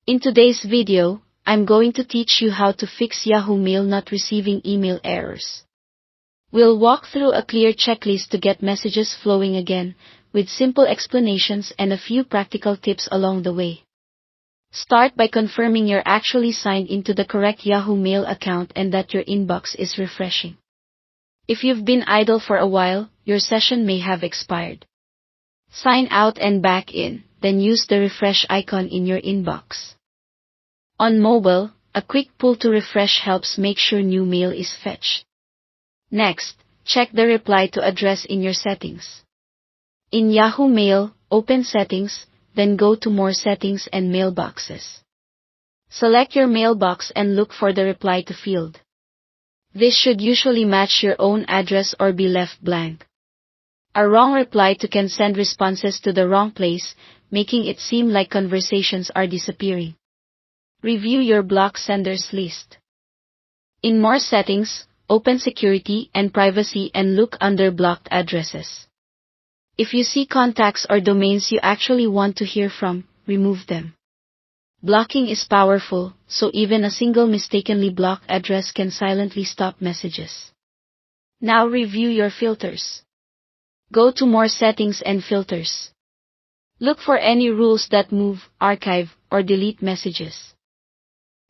In today's video, I'm going to teach you how to fix Yahoo Mail not receiving email errors. We'll walk through a clear checklist to get messages flowing again, with simple explanations and a few practical tips along the way. Start by confirming you're actually signed into the correct Yahoo Mail account and that your inbox is refreshing. If you've been idle for a while, your session may have expired. Sign out and back in, then use the refresh icon in your inbox. On mobile, a quick pull to refresh helps make sure new mail is fetched. Next, check the reply to address in your settings. In Yahoo Mail, open Settings, then go to More Settings and Mailboxes. Select your mailbox and look for the reply to field. This should usually match your own address or be left blank. A wrong reply to can send responses to the wrong place, making it seem like conversations are disappearing. Review your block senders list. In More Settings, open Security and Privacy and look under blocked addresses. If you see contacts or domains you actually want to hear from, remove them. Blocking is powerful, so even a single mistakenly blocked address can silently stop messages. Now review your filters. Go to More Settings and Filters. Look for any rules that move, archive, or delete messages.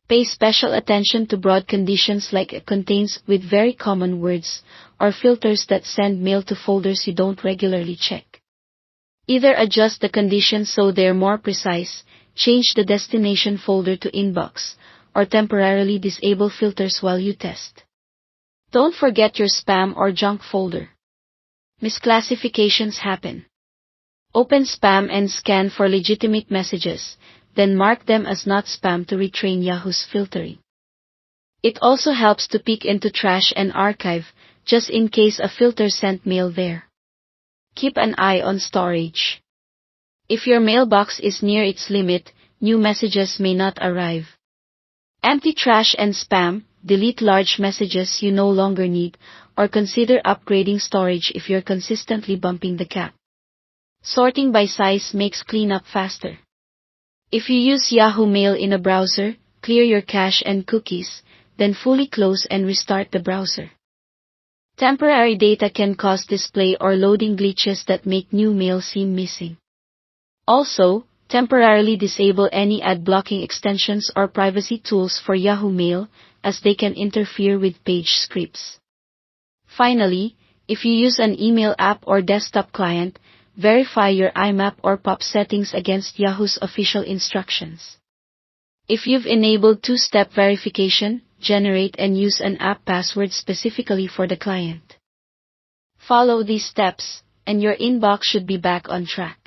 Pay special attention to broad conditions like it contains with very common words, or filters that send mail to folders you don't regularly check. Either adjust the conditions so they're more precise, change the destination folder to inbox, or temporarily disable filters while you test. Don't forget your spam or junk folder. Misclassifications happen. Open spam and scan for legitimate messages, then mark them as not spam to retrain Yahoo's filtering. It also helps to peek into trash and archive, just in case a filter sent mail there. Keep an eye on storage. If your mailbox is near its limit, new messages may not arrive. Empty trash and spam, delete large messages you no longer need, or consider upgrading storage if you're consistently bumping the cap. Sorting by size makes cleanup faster. If you use Yahoo Mail in a browser, clear your cache and cookies, then fully close and restart the browser. Temporary data can cause display or loading glitches that make new mail seem missing. Also, temporarily disable any ad blocking extensions or privacy tools for Yahoo Mail, as they can interfere with page scripts. Finally, if you use an email app or desktop client, verify your IMAP or POP settings against Yahoo's official instructions. If you've enabled two-step verification, generate and use an app password specifically for the client. Follow these steps, and your inbox should be back on track.